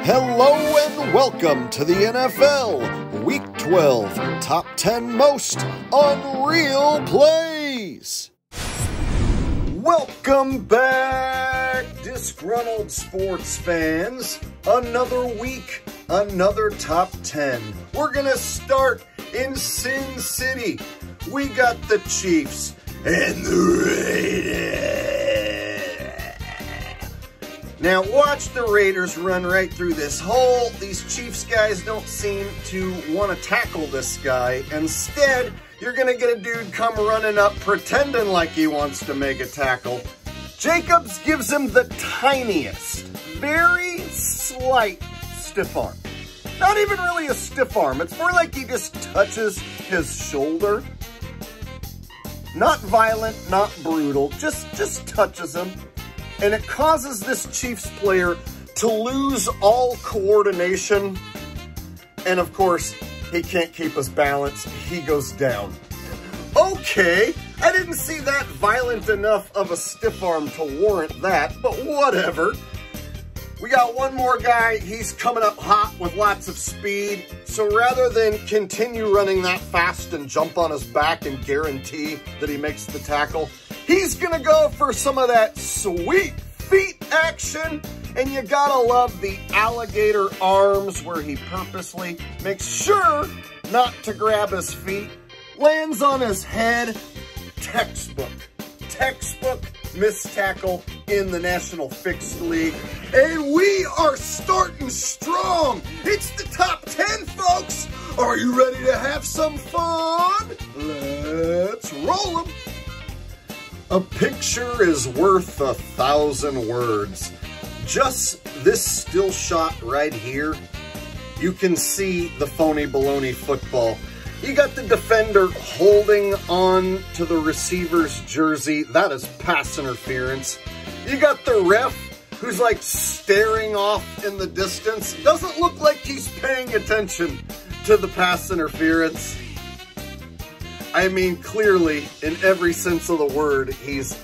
Hello and welcome to the NFL Week 12 Top 10 Most Unreal Plays. Welcome back, disgruntled sports fans. Another week, another Top 10. We're going to start in Sin City. We got the Chiefs and the Raiders. Now watch the Raiders run right through this hole. These Chiefs guys don't seem to want to tackle this guy. Instead, you're going to get a dude come running up pretending like he wants to make a tackle. Jacobs gives him the tiniest, very slight stiff arm. Not even really a stiff arm. It's more like he just touches his shoulder. Not violent, not brutal, just touches him. And it causes this Chiefs player to lose all coordination. And of course, he can't keep his balance. He goes down. Okay, I didn't see that violent enough of a stiff arm to warrant that, but whatever. We got one more guy. He's coming up hot with lots of speed. So rather than continue running that fast and jump on his back and guarantee that he makes the tackle, he's going to go for some of that sweet feet action. And you got to love the alligator arms where he purposely makes sure not to grab his feet. Lands on his head. Textbook missed tackle in the National Fixed League. And we are starting strong. It's the top 10, folks. Are you ready to have some fun? Let's roll them. A picture is worth 1,000 words. Just this still shot right here, you can see the phony baloney football. You got the defender holding on to the receiver's jersey. That is pass interference. You got the ref who's like staring off in the distance. Doesn't look like he's paying attention to the pass interference. I mean, clearly, in every sense of the word, he's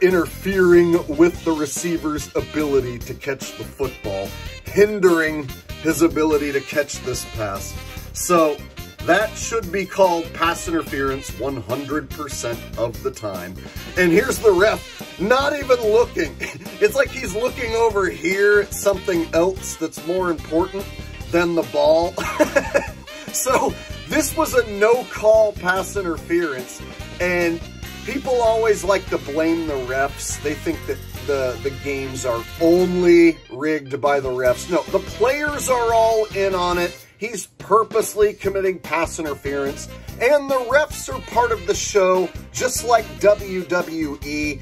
interfering with the receiver's ability to catch the football, hindering his ability to catch this pass. So that should be called pass interference 100% of the time. And here's the ref, not even looking. It's like he's looking over here at something else that's more important than the ball. So this was a no-call pass interference, and people always like to blame the refs. They think that the games are only rigged by the refs. No, the players are all in on it. He's purposely committing pass interference, and the refs are part of the show, just like WWE.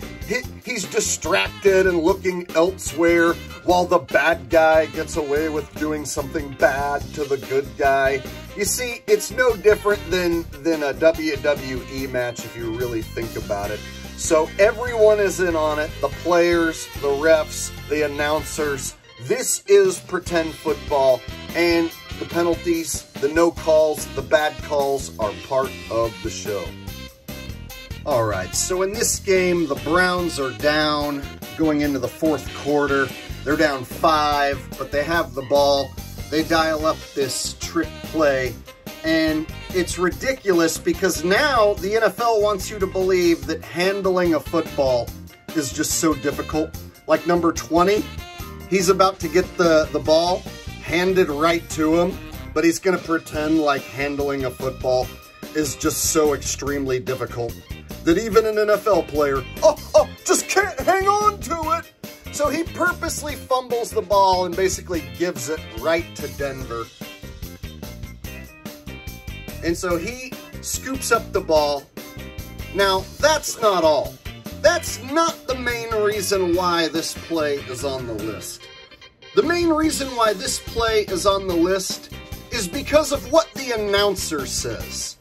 He's distracted and looking elsewhere while the bad guy gets away with doing something bad to the good guy. You see, it's no different than a WWE match if you really think about it. So everyone is in on it, the players, the refs, the announcers. This is pretend football, and the penalties, the no calls, the bad calls are part of the show. All right, so in this game, the Browns are down going into the fourth quarter. They're down 5, but they have the ball. They dial up this trick play, and it's ridiculous because now the NFL wants you to believe that handling a football is just so difficult. Like number 20, he's about to get the ball handed right to him, but he's going to pretend like handling a football is just so extremely difficult that even an NFL player, just can't hang on to it. So he purposely fumbles the ball and basically gives it right to Denver. And so he scoops up the ball. Now, that's not all. That's not the main reason why this play is on the list. The main reason why this play is on the list is because of what the announcer says.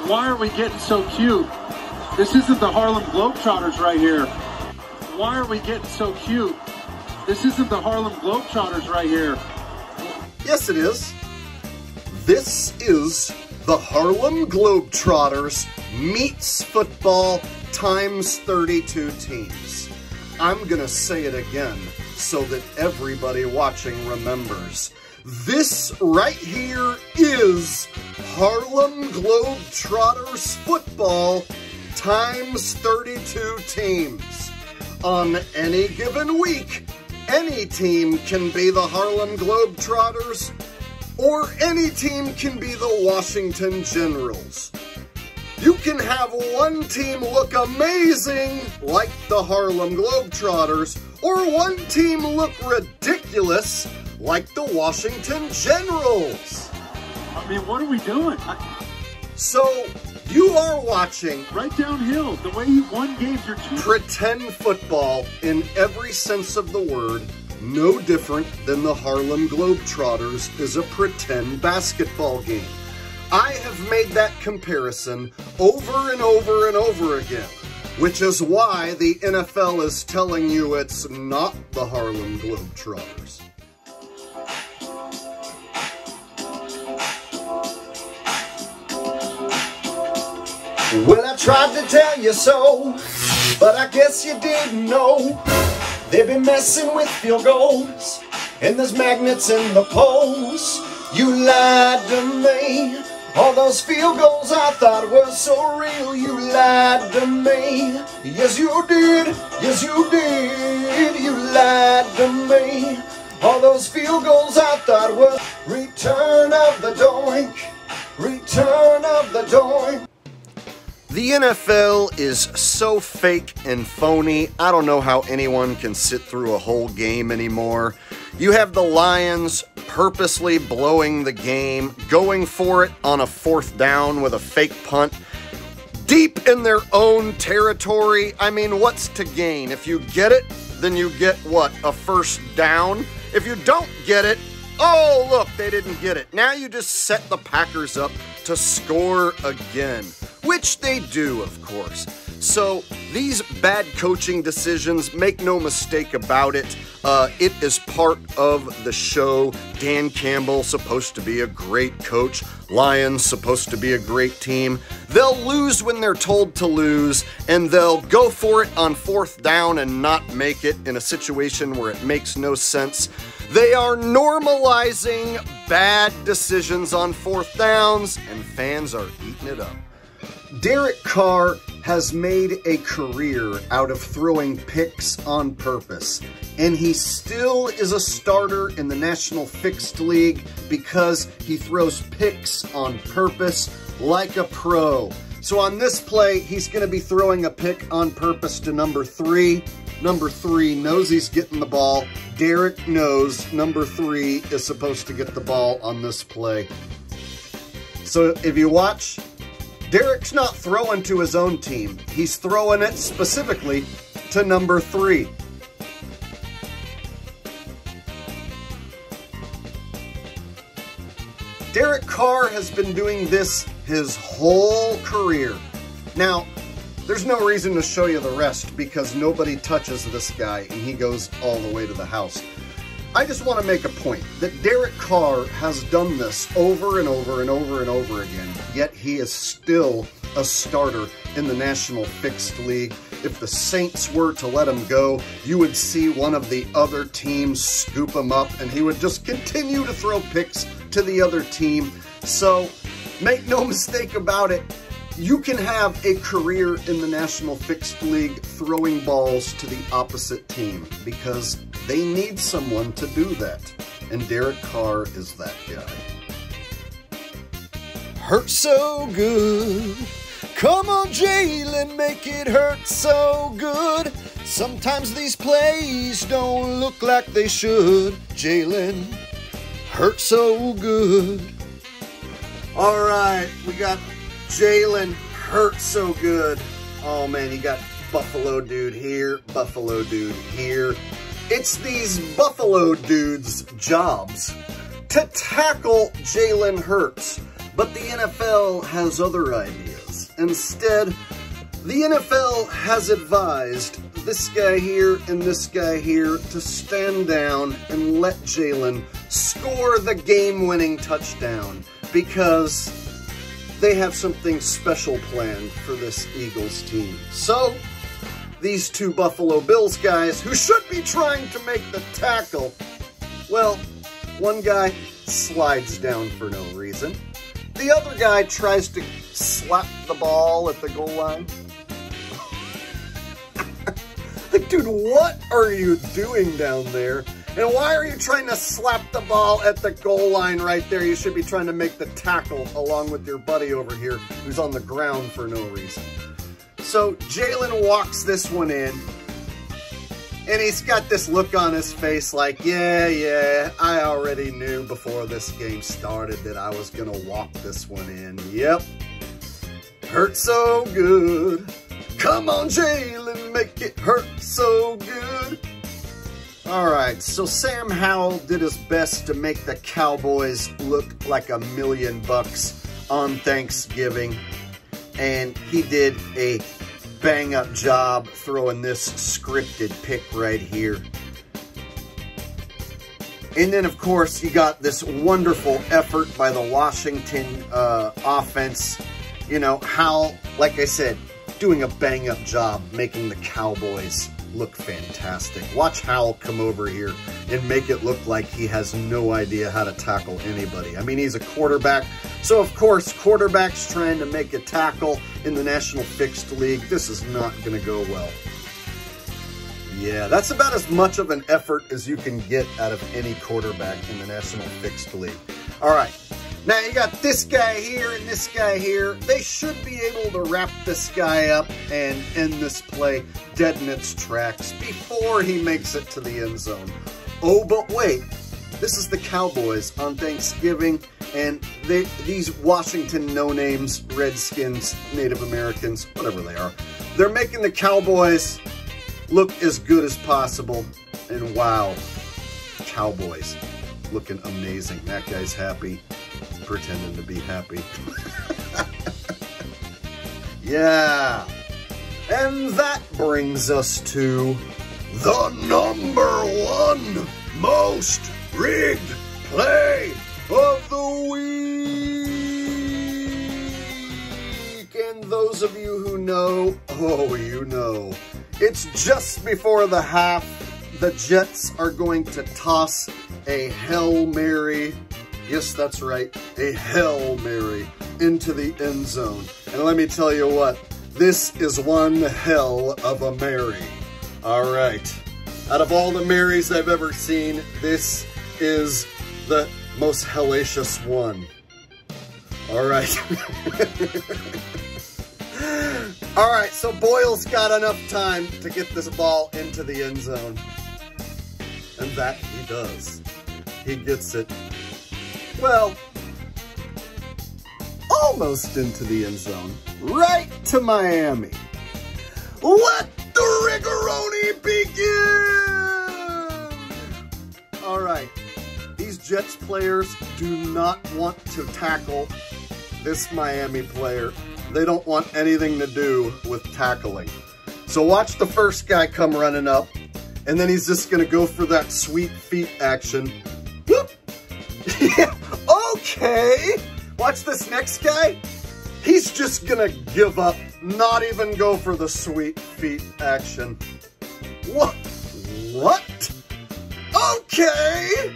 Why are we getting so cute? This isn't the Harlem Globetrotters right here. Why are we getting so cute? This isn't the Harlem Globetrotters right here. Yes, it is. This is the Harlem Globetrotters meets football times 32 teams. I'm going to say it again. so that everybody watching remembers. This right here is Harlem Globetrotters football times 32 teams. On any given week, any team can be the Harlem Globetrotters, or any team can be the Washington Generals. You can have one team look amazing, like the Harlem Globetrotters, or one team look ridiculous, like the Washington Generals. I mean, what are we doing? So, you are watching Right downhill, the way you won games, you're cheating. Pretend football in every sense of the word, no different than the Harlem Globetrotters is a pretend basketball game. I have made that comparison over and over and over again, which is why the NFL is telling you it's not the Harlem Globetrotters. Well, I tried to tell you so, but I guess you didn't know. They've been messing with field goals, and there's magnets in the poles. You lied to me. All those field goals I thought were so real. You lied to me. Yes, you did. Yes, you did. You lied to me. All those field goals I thought were return of the doink. Return of the doink. The NFL is so fake and phony, I don't know how anyone can sit through a whole game anymore. You have the Lions purposely blowing the game, going for it on a 4th down with a fake punt, deep in their own territory. I mean, what's to gain? If you get it, then you get what? A 1st down? If you don't get it, oh, look, they didn't get it. Now you just set the Packers up to score again, which they do, of course. So these bad coaching decisions, make no mistake about it, it is part of the show. Dan Campbell, supposed to be a great coach. Lions, supposed to be a great team. They'll lose when they're told to lose, and they'll go for it on 4th down and not make it in a situation where it makes no sense. They are normalizing bad decisions on 4th downs, and fans are eating it up. Derek Carr has made a career out of throwing picks on purpose, and he still is a starter in the National Fixed League because he throws picks on purpose like a pro. So on this play, he's going to be throwing a pick on purpose to number 3. Number 3 knows he's getting the ball. Derek knows number 3 is supposed to get the ball on this play. So if you watch, Derek's not throwing to his own team. He's throwing it specifically to number 3. Derek Carr has been doing this his whole career. Now, there's no reason to show you the rest because nobody touches this guy and he goes all the way to the house. I just want to make a point that Derek Carr has done this over and over and over and over again, yet he is still a starter in the National Fixed League. If the Saints were to let him go, you would see one of the other teams scoop him up and he would just continue to throw picks to the other team. So make no mistake about it, you can have a career in the National Fixed League throwing balls to the opposite team because they need someone to do that. And Derek Carr is that guy. Hurt so good. Come on, Jaylen, make it hurt so good. Sometimes these plays don't look like they should. Jaylen, hurt so good. All right, we got Jaylen hurt so good. Oh man, you got Buffalo dude here, Buffalo dude here. It's these Buffalo dudes' jobs to tackle Jaylen Herz, but the NFL has other ideas. Instead, the NFL has advised this guy here and this guy here to stand down and let Jaylen score the game-winning touchdown because they have something special planned for this Eagles team. So, these two Buffalo Bills guys who should be trying to make the tackle, well, one guy slides down for no reason. The other guy tries to slap the ball at the goal line. Like, dude, what are you doing down there? And why are you trying to slap the ball at the goal line right there? You should be trying to make the tackle along with your buddy over here who's on the ground for no reason. So Jaylen walks this one in, and he's got this look on his face like, yeah, I already knew before this game started that I was going to walk this one in. Yep. Hurt so good. Come on, Jaylen, make it hurt so good. All right, so Sam Howell did his best to make the Cowboys look like $1 million on Thanksgiving, and he did a bang-up job throwing this scripted pick right here. And then, of course, you got this wonderful effort by the Washington offense. You know, Howell, like I said, doing a bang-up job making the Cowboys look fantastic. Watch Howell come over here and make it look like he has no idea how to tackle anybody. I mean, he's a quarterback, so of course, quarterbacks trying to make a tackle in the National Fixed League, this is not going to go well. Yeah, that's about as much of an effort as you can get out of any quarterback in the National Fixed League. All right. Now, you got this guy here and this guy here. They should be able to wrap this guy up and end this play dead in its tracks before he makes it to the end zone. Oh, but wait. This is the Cowboys on Thanksgiving, and these Washington no-names, Redskins, Native Americans, whatever they are, they're making the Cowboys look as good as possible. And wow, Cowboys looking amazing. That guy's happy. Pretending to be happy. Yeah. And that brings us to the #1 most rigged play of the week. And those of you who know, oh, you know. It's just before the half. The Jets are going to toss a Hail Mary. Yes, that's right, a Hail Mary into the end zone. And let me tell you what, this is one hell of a Mary. All right, out of all the Marys I've ever seen, this is the most hellacious one. All right. All right, so Boyle's got enough time to get this ball into the end zone. And that he does. He gets it. Well, almost into the end zone, right to Miami. Let the rigoroni begin! All right, these Jets players do not want to tackle this Miami player. They don't want anything to do with tackling. So watch the first guy come running up, and then he's just gonna go for that sweet feet action. Whoop! Yeah, okay. Watch this next guy. He's just gonna give up, not even go for the sweet feet action. What? What? Okay.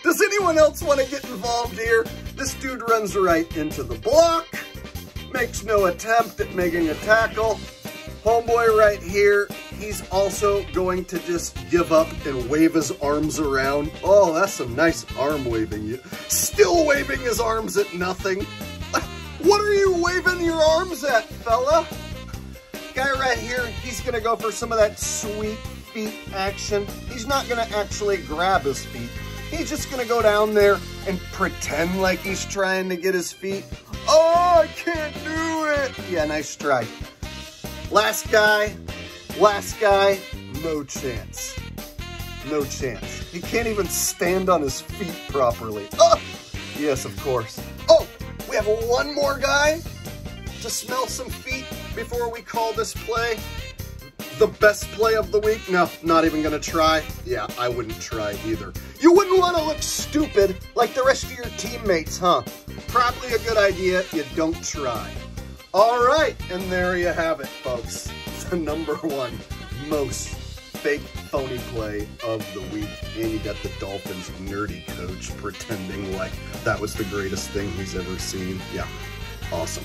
Does anyone else want to get involved here? This dude runs right into the block, makes no attempt at making a tackle. Homeboy right here, he's also going to just give up and wave his arms around. Oh, that's some nice arm waving. Still waving his arms at nothing. What are you waving your arms at, fella? Guy right here, he's going to go for some of that sweet feet action. He's not going to actually grab his feet. He's just going to go down there and pretend like he's trying to get his feet. Oh, I can't do it. Yeah, nice try. Last guy, no chance. No chance. He can't even stand on his feet properly. Oh, yes, of course. Oh, we have one more guy to smell some feet before we call this play the best play of the week. No, not even gonna try. Yeah, I wouldn't try either. You wouldn't want to look stupid like the rest of your teammates, huh? Probably a good idea you don't try. All right, and there you have it, folks. The number one most fake phony play of the week. And you got the Dolphins nerdy coach pretending like that was the greatest thing he's ever seen. Yeah, awesome.